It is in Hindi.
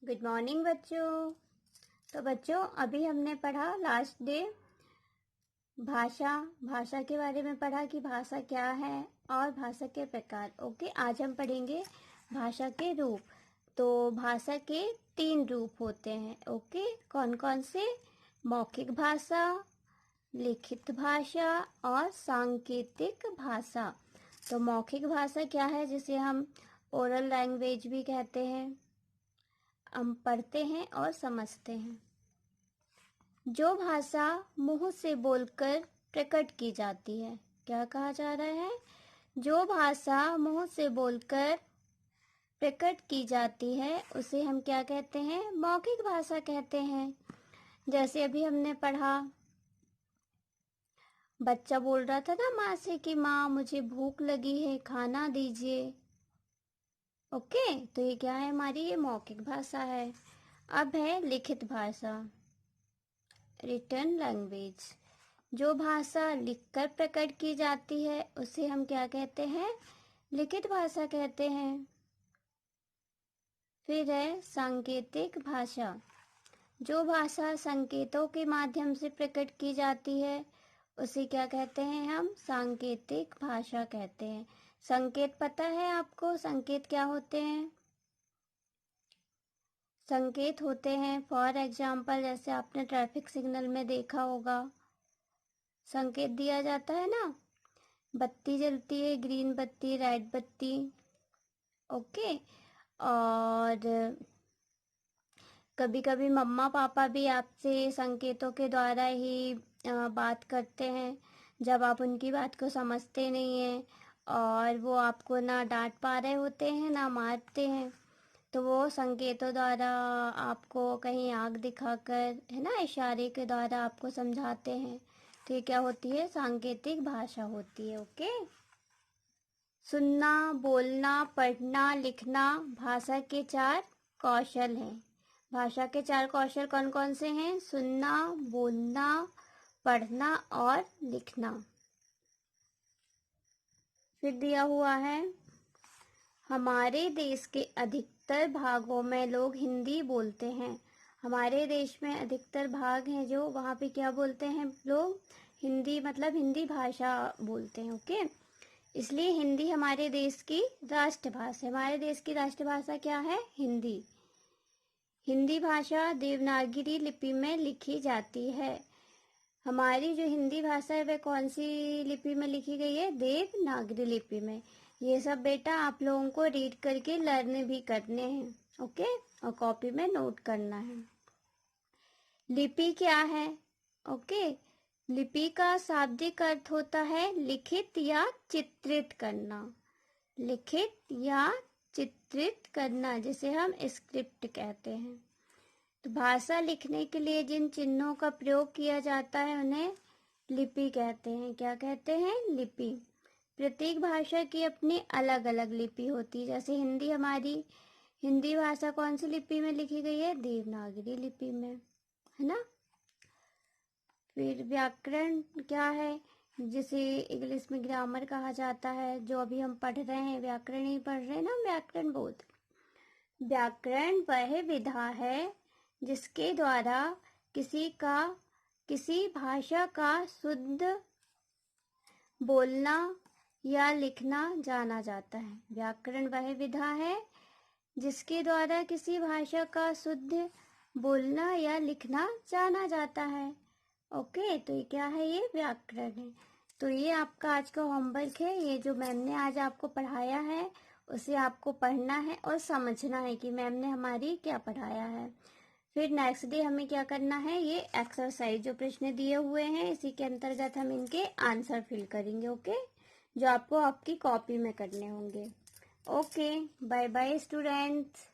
गुड मॉर्निंग बच्चों। तो बच्चों अभी हमने पढ़ा लास्ट डे भाषा के बारे में पढ़ा कि भाषा क्या है और भाषा के प्रकार। ओके, आज हम पढ़ेंगे भाषा के रूप। तो भाषा के 3 रूप होते हैं। ओके, कौन कौन से? मौखिक भाषा, लिखित भाषा और सांकेतिक भाषा। तो मौखिक भाषा क्या है, जिसे हम ओरल लैंग्वेज भी कहते हैं। हम पढ़ते हैं और समझते हैं। जो भाषा मुंह से बोलकर प्रकट की जाती है, क्या कहा जा रहा है? जो भाषा मुंह से बोलकर प्रकट की जाती है उसे हम क्या कहते हैं? मौखिक भाषा कहते हैं। जैसे अभी हमने पढ़ा, बच्चा बोल रहा था ना माँ से कि माँ मुझे भूख लगी है, खाना दीजिए। ओके, तो ये क्या है हमारी? ये मौखिक भाषा है। अब है लिखित भाषा, रिटन लैंग्वेज। जो भाषा लिखकर प्रकट की जाती है उसे हम क्या कहते हैं? लिखित भाषा कहते हैं। फिर है सांकेतिक भाषा। जो भाषा संकेतों के माध्यम से प्रकट की जाती है उसे क्या कहते हैं? हम सांकेतिक भाषा कहते हैं। संकेत पता है आपको? संकेत क्या होते हैं? संकेत होते हैं फॉर एग्जाम्पल, जैसे आपने ट्रैफिक सिग्नल में देखा होगा, संकेत दिया जाता है ना, बत्ती जलती है, ग्रीन बत्ती, रेड बत्ती। ओके, और कभी कभी मम्मा पापा भी आपसे संकेतों के द्वारा ही बात करते हैं, जब आप उनकी बात को समझते नहीं हैं और वो आपको ना डांट पा रहे होते हैं ना मारते हैं, तो वो संकेतों द्वारा आपको कहीं आँख दिखाकर, है ना, इशारे के द्वारा आपको समझाते हैं। तो ये क्या होती है? सांकेतिक भाषा होती है। ओके, सुनना, बोलना, पढ़ना, लिखना भाषा के 4 कौशल हैं। भाषा के 4 कौशल कौन कौन से हैं? सुनना, बोलना, पढ़ना और लिखना। फिर दिया हुआ है, हमारे देश के अधिकतर भागों में लोग हिंदी बोलते हैं। हमारे देश में अधिकतर भाग हैं जो, वहाँ पे क्या बोलते हैं लोग? हिंदी, मतलब हिंदी भाषा बोलते हैं। ओके, इसलिए हिंदी हमारे देश की राष्ट्रभाषा है। हमारे देश की राष्ट्रभाषा क्या है? हिंदी। हिंदी भाषा देवनागरी लिपि में लिखी जाती है। हमारी जो हिंदी भाषा है वह कौन सी लिपि में लिखी गई है? देवनागरी लिपि में। ये सब बेटा आप लोगों को रीड करके लर्न भी करने हैं। ओके, और कॉपी में नोट करना है। लिपि क्या है? ओके, लिपि का शाब्दिक अर्थ होता है लिखित या चित्रित करना। लिखित या चित्रित करना, जिसे हम स्क्रिप्ट कहते हैं। तो भाषा लिखने के लिए जिन चिन्हों का प्रयोग किया जाता है उन्हें लिपि कहते हैं। क्या कहते हैं? लिपि। प्रत्येक भाषा की अपनी अलग अलग लिपि होती है। जैसे हिंदी, हमारी हिंदी भाषा कौन सी लिपि में लिखी गई है? देवनागरी लिपि में, है ना। फिर व्याकरण क्या है? जिसे इंग्लिश में ग्रामर कहा जाता है। जो अभी हम पढ़ रहे हैं व्याकरण ही पढ़ रहे हैं ना, व्याकरण बोध। व्याकरण वह विधा है जिसके द्वारा किसी भाषा का शुद्ध बोलना या लिखना जाना जाता है। व्याकरण वह विधा है जिसके द्वारा किसी भाषा का शुद्ध बोलना या लिखना जाना जाता है। ओके, तो ये क्या है? ये व्याकरण है। तो ये आपका आज का होमवर्क है। ये जो मैम ने आज आपको पढ़ाया है उसे आपको पढ़ना है और समझना है कि मैम ने हमारी क्या पढ़ाया है। फिर नेक्स्ट डे हमें क्या करना है? ये एक्सरसाइज जो प्रश्न दिए हुए हैं इसी के अंतर्गत हम इनके आंसर फिल करेंगे। ओके, जो आपको आपकी कॉपी में करने होंगे। Okay, bye bye students.